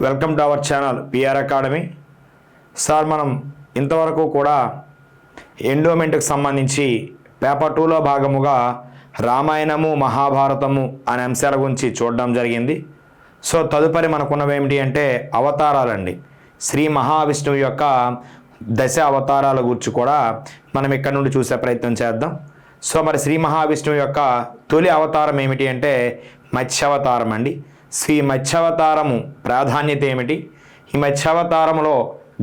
Welcome to our channel PR academy. Sir మనం ఇంతవరకు కూడా ఎండోమెంట్కి సంబంధించి పేపర్ 2లో భాగముగా రామాయణము మహాభారతము అనే అంశాల గురించి చూడడం జరిగింది. సో తదుపరి మనకున్నవి ఏమిటి అంటే అవతారాలండి. శ్రీ మహావిష్ణువు యొక్క దశ అవతారాల గురించి కూడా మనం ఇక్కడ నుండి చూసే ప్రయత్నం చేద్దాం. సో మరి శ్రీ మహావిష్ణువు యొక్క తొలి అవతారం ఏమిటి అంటే మత్స్యావతారం అండి. శ్రీ మత్స్యావతారము ప్రాధాన్యత ఏమిటి, ఈ మత్స్యావతారంలో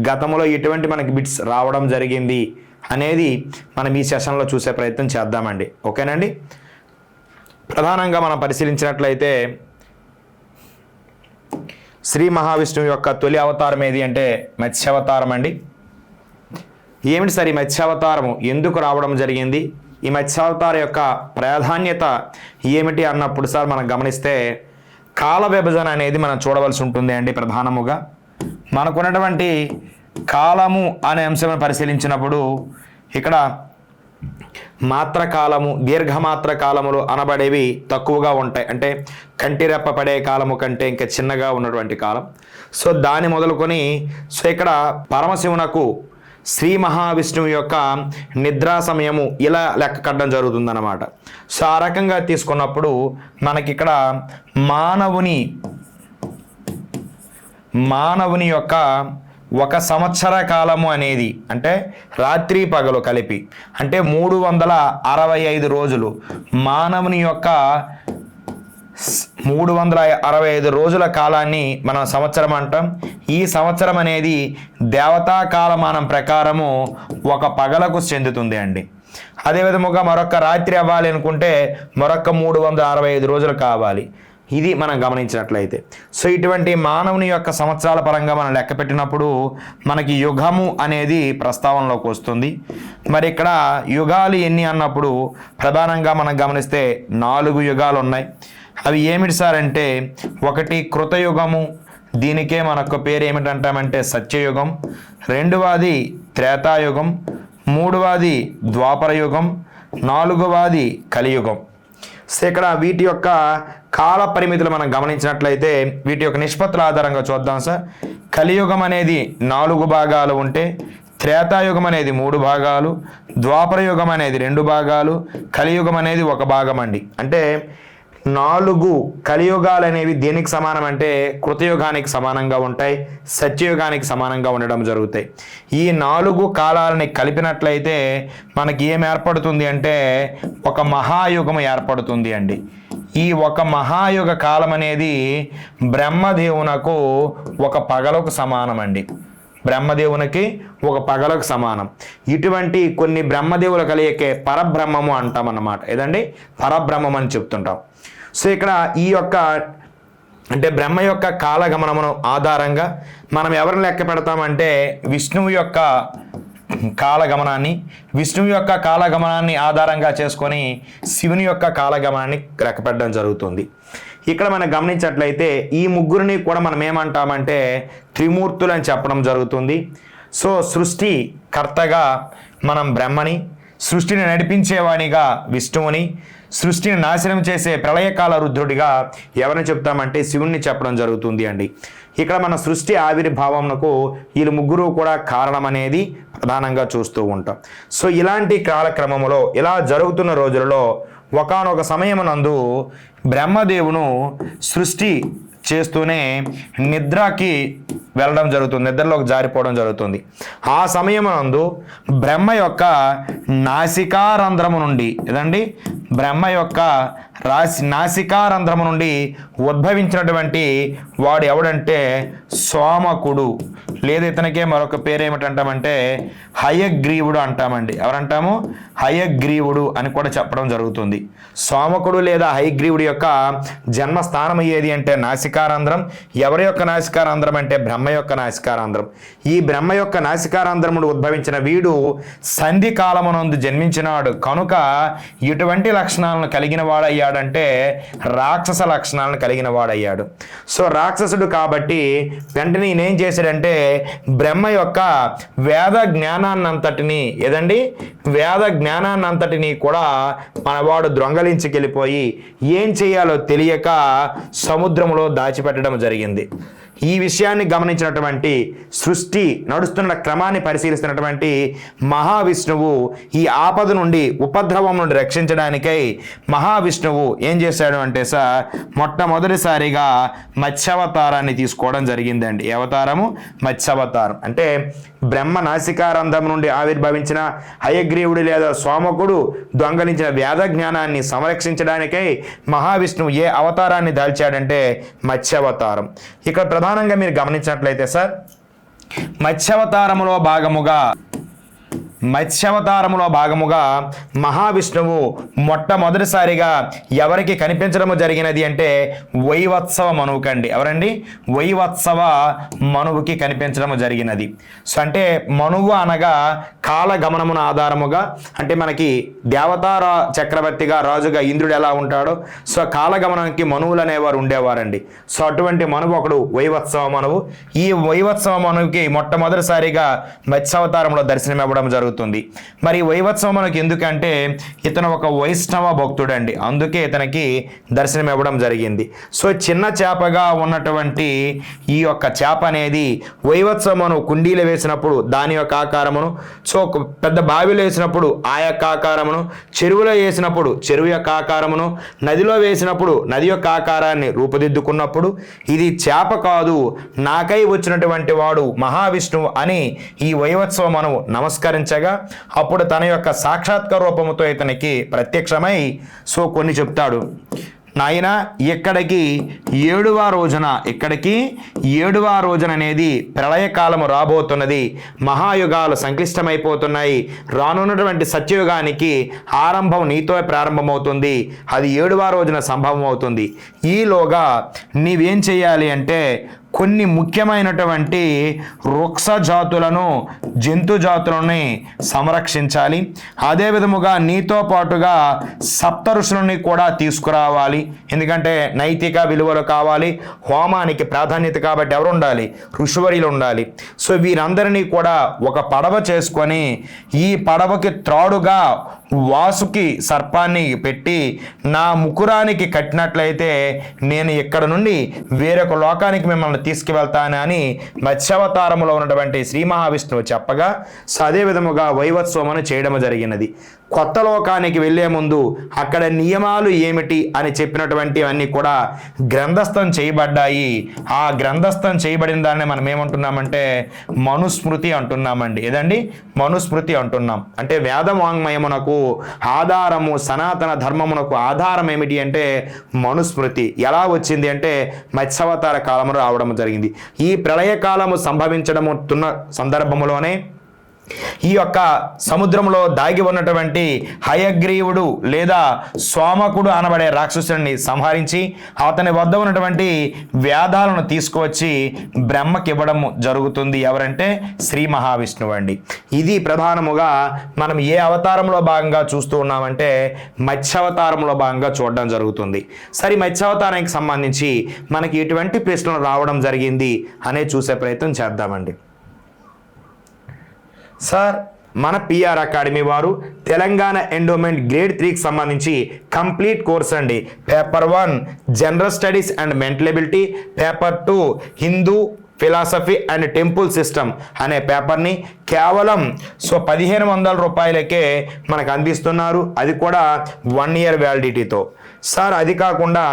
గతంలో ఎటువంటి మనకి బిట్స్ రావడం జరిగింది అనేది మనం ఈ సెషన్లో చూసే ప్రయత్నం చేద్దామండి. ఓకేనండి. ప్రధానంగా మనం పరిశీలించినట్లయితే శ్రీ మహావిష్ణువు యొక్క తొలి అవతారం ఏది అంటే మత్స్యావతారం అండి. ఏమిటి సార్ ఈ మత్స్యావతారము ఎందుకు రావడం జరిగింది, ఈ మత్స్యావతారం యొక్క ప్రాధాన్యత ఏమిటి అన్నప్పుడు సార్ మనం గమనిస్తే కాల విభజన అనేది మనం చూడవలసి ఉంటుంది అండి. ప్రధానముగా మనకున్నటువంటి కాలము అనే అంశాన్ని పరిశీలించినప్పుడు ఇక్కడ మాత్రకాలము దీర్ఘమాత్ర కాలములు అనబడేవి తక్కువగా ఉంటాయి. అంటే కంటిరెప్ప పడే కాలము కంటే ఇంకా చిన్నగా ఉన్నటువంటి కాలం. సో దాన్ని మొదలుకొని సో ఇక్కడ పరమశివునకు శ్రీ మహావిష్ణువు యొక్క నిద్రా సమయము ఇలా లెక్క కట్టడం జరుగుతుందన్నమాట. సో ఆ రకంగా తీసుకున్నప్పుడు మనకి ఇక్కడ మానవుని యొక్క 1 సంవత్సర కాలము అనేది అంటే రాత్రి పగలు కలిపి అంటే 365 రోజులు మానవుని యొక్క 365 రోజుల కాలాన్ని మనం సంవత్సరం అంటాం. ఈ సంవత్సరం అనేది దేవతా కాలమానం ప్రకారము 1 పగలకు చెందుతుంది అండి. అదేవిధముగా మరొక రాత్రి అవ్వాలి అనుకుంటే మరొక 365 రోజులు కావాలి. ఇది మనం గమనించినట్లయితే సో ఇటువంటి మానవుని యొక్క సంవత్సరాల పరంగా మనం లెక్క పెట్టినప్పుడు మనకి యుగము అనేది ప్రస్తావనలోకి వస్తుంది. మరి ఇక్కడ యుగాలు ఎన్ని అన్నప్పుడు ప్రధానంగా మనం గమనిస్తే 4 యుగాలు ఉన్నాయి. అవి ఏమిటి సార్ అంటే ఒకటి కృతయుగము, దీనికే మనొక పేరు ఏమిటంటామంటే సత్యయుగం. రెండవది త్రేతాయుగం, మూడవది ద్వాపరయుగం, 4వది కలియుగం. సో ఇక్కడ వీటి యొక్క కాల పరిమితులు మనం గమనించినట్లయితే వీటి యొక్క నిష్పత్తుల ఆధారంగా చూద్దాం సార్. కలియుగం అనేది 4 భాగాలు ఉంటే త్రేతాయుగం అనేది 3 భాగాలు, ద్వాపరయుగం అనేది 2 భాగాలు, కలియుగం అనేది 1 భాగం అండి. అంటే 4 కలియుగాలు అనేవి దేనికి సమానం అంటే కృతయుగానికి సమానంగా ఉంటాయి, సత్యయుగానికి సమానంగా ఉండడం జరుగుతాయి. ఈ 4 కాలాలని కలిపినట్లయితే మనకి ఏం ఏర్పడుతుంది అంటే ఒక మహాయుగం ఏర్పడుతుంది అండి. ఈ ఒక మహాయుగ కాలం అనేది బ్రహ్మదేవునకు 1 పగలకు సమానం అండి. బ్రహ్మదేవునికి 1 పగలకు సమానం. ఇటువంటి కొన్ని బ్రహ్మదేవుల కలియకే పరబ్రహ్మము అంటాం అన్నమాట. ఏదండి పరబ్రహ్మం అని చెప్తుంటాం. సో ఇక్కడ ఈ యొక్క అంటే బ్రహ్మ యొక్క కాలగమనమును ఆధారంగా మనం ఎవరిని లెక్క పెడతామంటే విష్ణువు యొక్క కాలగమనాన్ని ఆధారంగా చేసుకొని శివుని యొక్క కాలగమనాన్ని లెక్క పెట్టడం జరుగుతుంది. ఇక్కడ మనం గమనించినట్లయితే ఈ ముగ్గురిని కూడా మనం ఏమంటామంటే త్రిమూర్తులు అని చెప్పడం జరుగుతుంది. సో సృష్టి కర్తగా మనం బ్రహ్మని, సృష్టిని నడిపించేవాడిగా విష్ణువుని, సృష్టిని నాశనం చేసే ప్రళయకాల రుద్రుడిగా ఎవరిని చెప్తామంటే శివుణ్ణి చెప్పడం జరుగుతుంది అండి. ఇక్కడ మన సృష్టి ఆవిర్భావంకు వీళ్ళు ముగ్గురు కూడా కారణం అనేది ప్రధానంగా చూస్తూ ఉంటాం. సో ఇలాంటి కాలక్రమంలో ఇలా జరుగుతున్న రోజులలో ఒకానొక సమయమునందు బ్రహ్మదేవును సృష్టి చేస్తూనే నిద్రకి వెళ్ళడం జరుగుతుంది, నిద్రలోకి జారిపోవడం జరుగుతుంది. ఆ సమయమునందు బ్రహ్మ యొక్క నాసికారంధ్రము నుండి ఏదండి బ్రహ్మ యొక్క నాసికారంధ్రము నుండి ఉద్భవించినటువంటి వాడు ఎవడంటే సోమకుడు, లేదా ఇతనికే మరొక పేరు ఏమిటంటామంటే హయగ్రీవుడు అంటామండి. ఎవరంటాము హయగ్రీవుడు అని కూడా చెప్పడం జరుగుతుంది. సోమకుడు లేదా హయగ్రీవుడి యొక్క జన్మస్థానం ఏది అంటే నాసికారంధ్రం. ఎవరి యొక్క నాసికారంధ్రం అంటే బ్రహ్మ యొక్క నాసికారంధ్రం. ఈ బ్రహ్మ యొక్క నాసికారంధ్రముడు ఉద్భవించిన వీడు సంధి కాలమునందు జన్మించినాడు కనుక ఇటువంటి లక్షణాలను కలిగిన వాడయ్యాడంటే రాక్షస లక్షణాలను కలిగిన వాడయ్యాడు. సో రాక్షసుడు కాబట్టి వెంటనే నేనేం చేశాడంటే బ్రహ్మ యొక్క వేద జ్ఞానాన్నంతటిని వేద జ్ఞానాన్నంతటిని కూడా మనవాడు దొంగలించుకెళ్ళిపోయి ఏం చేయాలో తెలియక సముద్రంలో దాచిపెట్టడం జరిగింది. ఈ విషయాన్ని గమనించినటువంటి సృష్టి నడుస్తున్న క్రమాన్ని పరిశీలిస్తున్నటువంటి మహావిష్ణువు ఈ ఆపద నుండి ఉపద్రవం నుండి రక్షించడానికై మహావిష్ణువు ఏం చేశాడు అంటే సార్ మొట్టమొదటిసారిగా మత్స్యావతారాన్ని తీసుకోవడం జరిగిందండి. ఏ అవతారము? మత్స్యావతారం. అంటే బ్రహ్మ నాసికారంధం నుండి ఆవిర్భవించిన హయగ్రీవుడు లేదా సోమకుడు దొంగలించిన వేద జ్ఞానాన్ని సంరక్షించడానికై మహావిష్ణువు ఏ అవతారాన్ని దాల్చాడంటే మత్స్యావతారం. ఇక్కడ ప్రధానంగా మీరు గమనించినట్లయితే సార్ మత్స్యావతారములో భాగముగా మహావిష్ణువు మొట్టమొదటిసారిగా ఎవరికి కనిపించడము జరిగినది అంటే వైవత్సవ మనువుకండి. ఎవరండి? వైవత్సవ మనువుకి కనిపించడము జరిగినది. సో అంటే మనువు అనగా కాలగమనమున ఆధారముగా, అంటే మనకి దేవతా చక్రవర్తిగా రాజుగా ఇంద్రుడు ఎలా ఉంటాడో సో కాలగమనానికి మనువులు అనేవారు ఉండేవారండి. సో అటువంటి మనువు ఒకడు వైవత్సవ మనువు. ఈ వైవత్సవ మనువుకి మొట్టమొదటిసారిగా మత్స్యావతారంలో దర్శనం ఇవ్వడం జరుగుతుంది. మరి వైవత్సవం మనకి ఎందుకంటే ఇతను ఒక వైష్ణవ భక్తుడండి, అందుకే ఇతనికి దర్శనం ఇవ్వడం జరిగింది. సో చిన్న చేపగా ఉన్నటువంటి ఈ యొక్క చేప అనేది వైవత్సవమును కుండీలో వేసినప్పుడు దాని యొక్క ఆకారమును, సో పెద్ద బావిలో వేసినప్పుడు ఆ యొక్క ఆకారమును, చెరువులో వేసినప్పుడు చెరువు యొక్క ఆకారమును, నదిలో వేసినప్పుడు నది యొక్క ఆకారాన్ని రూపుదిద్దుకున్నప్పుడు ఇది చేప కాదు నాకై వచ్చినటువంటి వాడు మహావిష్ణువు అని ఈ వైవత్సవమును నమస్కరించగా అప్పుడు తన యొక్క సాక్షాత్కార రూపముతో ఇతనికి ప్రత్యక్షమై సో కొన్ని చెప్తాడు. నాయన ఇక్కడికి ఏడవ రోజున అనేది ప్రళయకాలము రాబోతున్నది, మహాయుగాలు సంక్లిష్టమైపోతున్నాయి, రానున్నటువంటి సత్యయుగానికి ఆరంభం నీతో ప్రారంభమవుతుంది, అది 7వ రోజున సంభవం అవుతుంది. ఈలోగా నీవేం చేయాలి అంటే కొన్ని ముఖ్యమైనటువంటి వృక్ష జాతులను జంతు జాతులని సంరక్షించాలి. అదే విధముగా నీతో పాటుగా సప్త ఋషులని కూడా తీసుకురావాలి. ఎందుకంటే నైతిక విలువలు కావాలి, హోమానికి ప్రాధాన్యత కాబట్టి ఎవరు ఉండాలి? ఋషివర్యులు ఉండాలి. సో వీరందరినీ కూడా ఒక పడవ చేసుకొని ఈ పడవకి త్రాడుగా వాసుకి సర్పాన్ని పెట్టి నా ముకురానికి కట్టినట్లయితే నేను ఇక్కడ నుండి వేరొక లోకానికి మిమ్మల్ని తీసుకువెళ్తాను అని మత్స్యావతారములో ఉన్నటువంటి శ్రీ మహావిష్ణువు చెప్పగా అదే విధముగా వైవత్సవమును చేయడం జరిగినది. కొత్త లోకానికి వెళ్లే ముందు అక్కడ నియమాలు ఏమిటి అని చెప్పినటువంటివన్నీ కూడా గ్రంథస్థం చేయబడ్డాయి. ఆ గ్రంథస్థం చేయబడిన దాన్ని మనం ఏమంటున్నామంటే మనుస్మృతి అంటున్నామండి. ఏదండి? మనుస్మృతి అంటున్నాం. అంటే వేదవాంగ్మయమునకు ఆధారము, సనాతన ధర్మమునకు ఆధారం ఏమిటి అంటే మనుస్మృతి. ఎలా వచ్చింది అంటే మత్స్యావతార కాలము రావడం జరిగింది. ఈ ప్రళయ కాలము సంభవించడముతున్న సందర్భములోనే ఈ యొక్క సముద్రంలో దాగి ఉన్నటువంటి హయగ్రీవుడు లేదా సోమకుడు అనబడే రాక్షసుని సంహరించి అతని వద్ద ఉన్నటువంటి వేదాలను తీసుకువచ్చి బ్రహ్మకి ఇవ్వడం జరుగుతుంది. ఎవరంటే శ్రీ మహావిష్ణువు అండి. ఇది ప్రధానముగా మనం ఏ అవతారంలో భాగంగా చూస్తూ ఉన్నామంటే మత్స్యావతారంలో భాగంగా చూడడం జరుగుతుంది. సరే, మత్స్యావతారానికి సంబంధించి మనకి ఎటువంటి ప్రశ్నలు రావడం జరిగింది అనే చూసే ప్రయత్నం చేద్దామండి. సార్, మన పిఆర్ అకాడమీ వారు తెలంగాణ ఎండోమెంట్ గ్రేడ్ 3కి సంబంధించి కంప్లీట్ కోర్స్ అండి. Paper 1 general studies and mental ability, paper 2 Hindu philosophy and temple system అనే పేపర్ని కేవలం 1500 రూపాయలకే మనకు అందిస్తున్నారు. అది కూడా 1 ఇయర్ వ్యాలిడిటీతో. సార్, అది కాకుండా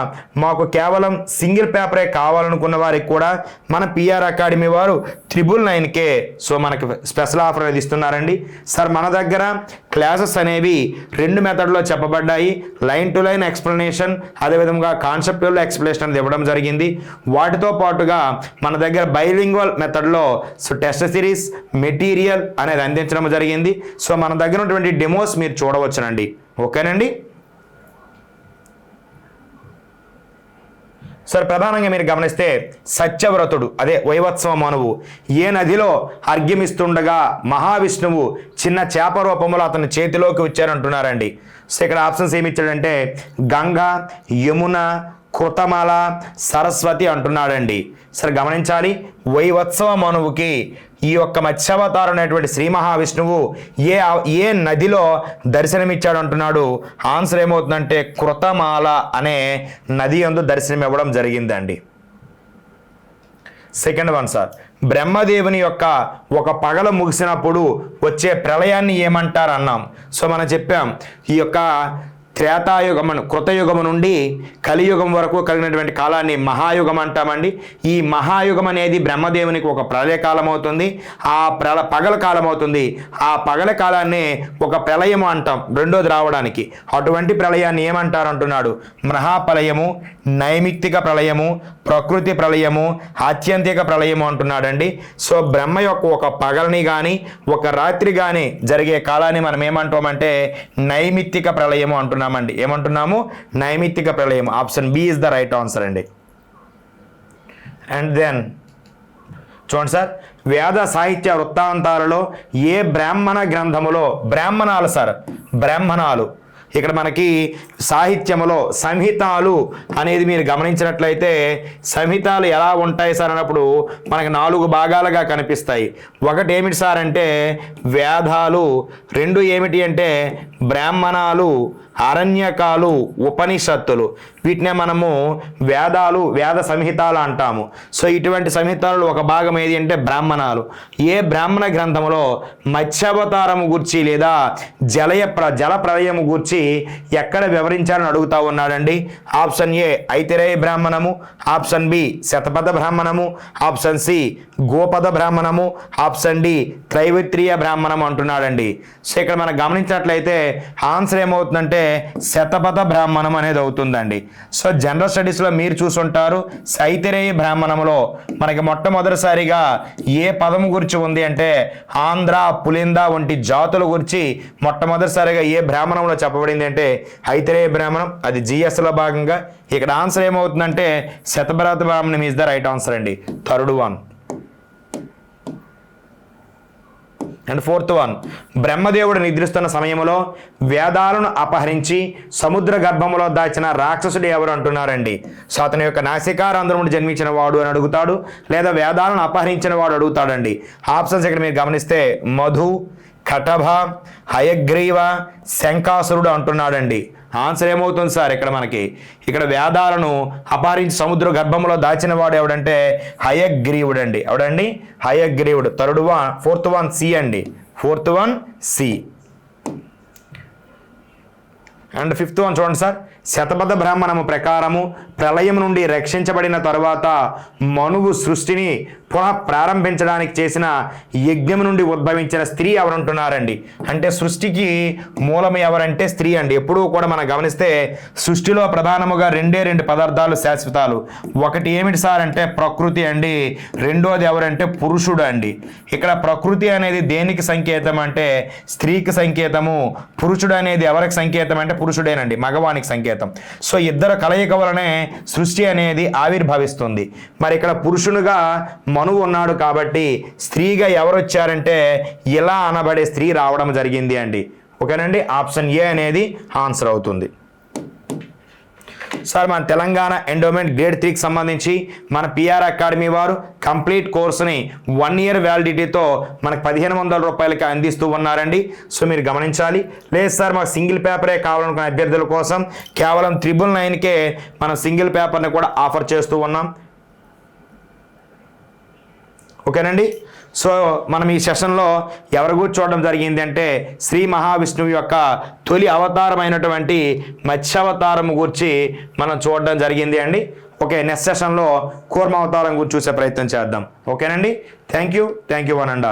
మాకు కేవలం సింగిల్ పేపరే కావాలనుకున్న వారికి కూడా మన పిఆర్ అకాడమీ వారు 999కే మనకి స్పెషల్ ఆఫర్ అనేది ఇస్తున్నారండి. సార్, మన దగ్గర క్లాసెస్ అనేవి 2 మెథడ్లో చెప్పబడ్డాయి. లైన్ టు లైన్ ఎక్స్ప్లెనేషన్, అదేవిధంగా కాన్సెప్టువల్ ఎక్స్ప్లెనేషన్ అనేది ఇవ్వడం జరిగింది. వాటితో పాటుగా మన దగ్గర బైలింగ్వల్ మెథడ్లో టెస్ట్ సిరీస్ మెటీరియల్ అనేది అందించడం జరిగింది. మన దగ్గర ఉన్నటువంటి డెమోస్ మీరు చూడవచ్చునండి. ఓకేనండి. సార్, ప్రధానంగా మీరు గమనిస్తే సత్యవ్రతుడు అదే వైవత్సవ మనువు ఏ నదిలో అర్ఘ్యమిస్తుండగా మహావిష్ణువు చిన్న చేప రూపంలో అతని చేతిలోకి వచ్చారంటున్నారండి. సో ఇక్కడ ఆప్షన్స్ ఏమి ఇచ్చాడంటే గంగా, యమున, కృతమాల, సరస్వతి అంటున్నాడండి. సరే గమనించాలి, వైవత్సవ మనువుకి ఈ యొక్క మత్స్యావతారం అనేటువంటి శ్రీ మహావిష్ణువు ఏ నదిలో దర్శనమిచ్చాడు అంటున్నాడు. ఆన్సర్ ఏమవుతుందంటే కృతమాల అనే నది యందు దర్శనం ఇవ్వడం జరిగిందండి. సెకండ్ వన్ సార్, బ్రహ్మదేవుని యొక్క ఒక పగల ముగిసినప్పుడు వచ్చే ప్రళయాన్ని ఏమంటారు అన్నాం. సో మనం చెప్పాం ఈ యొక్క త్రేతాయుగము కృతయుగము నుండి కలియుగం వరకు కలిగినటువంటి కాలాన్ని మహాయుగం అంటామండి. ఈ మహాయుగం అనేది బ్రహ్మదేవునికి ఒక ప్రళయకాలం అవుతుంది, ఆ పగల కాలం అవుతుంది. ఆ పగల కాలాన్ని ఒక ప్రళయము అంటాం రెండోది రావడానికి. అటువంటి ప్రళయాన్ని ఏమంటారు అంటున్నాడు. మహాప్రళయము, నైమిత్తిక ప్రళయము, ప్రకృతి ప్రళయము, ఆత్యంతిక ప్రళయము అంటున్నాడండి. సో బ్రహ్మ యొక్క ఒక పగలని కానీ ఒక రాత్రి కానీ జరిగే కాలాన్ని మనం ఏమంటామంటే నైమిత్తిక ప్రళయము అంటున్నాం. ఏమంటున్నాము? నైమిత్తిక ప్రళయం. Option B is the right answer అండి. అండ్ దెన్ చూడండి సార్, వేద సాహిత్య వృత్తాంతాలలో ఏ బ్రాహ్మణ గ్రంథములో, బ్రాహ్మణాలు సార్, బ్రాహ్మణాలు ఇక్కడ మనకి సాహిత్యములో సంహితాలు అనేది మీరు గమనించినట్లయితే సంహితాలు ఎలా ఉంటాయి సార్ అన్నప్పుడు మనకి 4 భాగాలుగా కనిపిస్తాయి. ఒకటి ఏమిటి సార్ అంటే వేదాలు, రెండు ఏమిటి అంటే బ్రాహ్మణాలు, అరణ్యకాలు, ఉపనిషత్తులు. వీటినే మనము వేదాలు, వేద సంహితాలు అంటాము. సో ఇటువంటి సంహితాలు ఒక భాగం ఏది అంటే బ్రాహ్మణాలు. ఏ బ్రాహ్మణ గ్రంథములో మత్స్యావతారము గూర్చి లేదా జల ప్రళయము గూర్చి ఎక్కడ వివరించాలని అడుగుతా ఉన్నాడండి. ఆప్షన్ ఏ ఐతిరేయ బ్రాహ్మణము, ఆప్షన్ బి శతపథ బ్రాహ్మణము, ఆప్షన్ సి గోపద బ్రాహ్మణము, ఆప్షన్ డి త్రైవిత్రీయ బ్రాహ్మణము అంటున్నాడండి. సో ఇక్కడ మనం గమనించినట్లయితే ఆన్సర్ ఏమవుతుందంటే శతపథ బ్రాహ్మణం అనేది అవుతుందండి. సో జనరల్ స్టడీస్లో మీరు చూసుంటారు ఐతిరేయ బ్రాహ్మణంలో మనకి మొట్టమొదటిసారిగా ఏ పదము గురించి ఉంది అంటే ఆంధ్ర, పులింద వంటి జాతుల గురించి మొట్టమొదటిసారిగా ఏ బ్రాహ్మణంలో చెప్పబడింది అంటే ఐతిరేయ బ్రాహ్మణం. అది జిఎస్లో భాగంగా ఇక్కడ ఆన్సర్ ఏమవుతుందంటే శతపథ బ్రాహ్మణం ఈజ్ ద రైట్ ఆన్సర్ అండి. Third one. And fourth one, బ్రహ్మదేవుడు నిద్రిస్తున్న సమయంలో వేదాలను అపహరించి సముద్ర గర్భంలో దాచిన రాక్షసుడు ఎవరు అంటున్నారండి. సో అతని యొక్క నాసికారంధ్రమును జన్మించిన వాడు అని అడుగుతాడు, లేదా వేదాలను అపహరించిన వాడు అడుగుతాడండి. ఆప్షన్స్ ఇక్కడ మీరు గమనిస్తే మధు, కటభ, హయగ్రీవ, శంకాసురుడు అంటున్నాడండి. ఆన్సర్ ఏమవుతుంది సార్ ఇక్కడ వేదాలను అపహరించి సముద్ర గర్భంలో దాచిన వాడు ఎవడంటే హయగ్రీవుడు అండి. ఎవడండి? హయగ్రీవుడు. ఫోర్త్ వన్ సి అండి. Fourth one C. And fifth one చూడండి సార్, శతపథ బ్రాహ్మణము ప్రకారము ప్రళయం నుండి రక్షించబడిన తరువాత మనువు సృష్టిని పునః ప్రారంభించడానికి చేసిన యజ్ఞం నుండి ఉద్భవించిన స్త్రీ ఎవరంటున్నారండి. అంటే సృష్టికి మూలం ఎవరంటే స్త్రీ అండి. ఎప్పుడూ కూడా మనం గమనిస్తే సృష్టిలో ప్రధానముగా రెండు పదార్థాలు శాశ్వతాలు. ఒకటి ఏమిటి సార్ అంటే ప్రకృతి అండి, రెండోది ఎవరంటే పురుషుడు అండి. ఇక్కడ ప్రకృతి అనేది దేనికి సంకేతం అంటే స్త్రీకి సంకేతము, పురుషుడు అనేది ఎవరికి సంకేతం అంటే పురుషుడేనండి, మగవానికి సంకేతం. సో ఇద్దరు కలయిక వలనే సృష్టి అనేది ఆవిర్భవిస్తుంది. మరి ఇక్కడ పురుషునిగా మనువు ఉన్నాడు కాబట్టి స్త్రీగా ఎవరు వచ్చారంటే ఇలా అనబడే స్త్రీ రావడం జరిగింది అండి. ఓకేనండి, ఆప్షన్ ఏ అనేది ఆన్సర్ అవుతుంది. సార్ మన తెలంగాణ ఎండోమెంట్ గ్రేడ్ 3కి సంబంధించి మన పిఆర్ అకాడమీ వారు కంప్లీట్ కోర్సుని 1 year వ్యాలిడిటీతో మనకు 1500 రూపాయలకి అందిస్తూ ఉన్నారండి. సో మీరు గమనించాలి. లేదు సార్ మాకు సింగిల్ పేపరే కావాలనుకున్న అభ్యర్థుల కోసం కేవలం 999కే మనం సింగిల్ పేపర్ని కూడా ఆఫర్ చేస్తూ ఉన్నాం. ఓకేనండి. సో మనం ఈ సెషన్లో ఎవరి గురించి చూడడం జరిగింది అంటే శ్రీ మహావిష్ణువు యొక్క తొలి అవతారమైనటువంటి మత్స్యావతారం గురించి మనం చూడడం జరిగింది అండి. ఓకే, నెక్స్ట్ సెషన్లో కూర్మ అవతారం గురించి చూసే ప్రయత్నం చేద్దాం. ఓకేనండి, thank you one and all.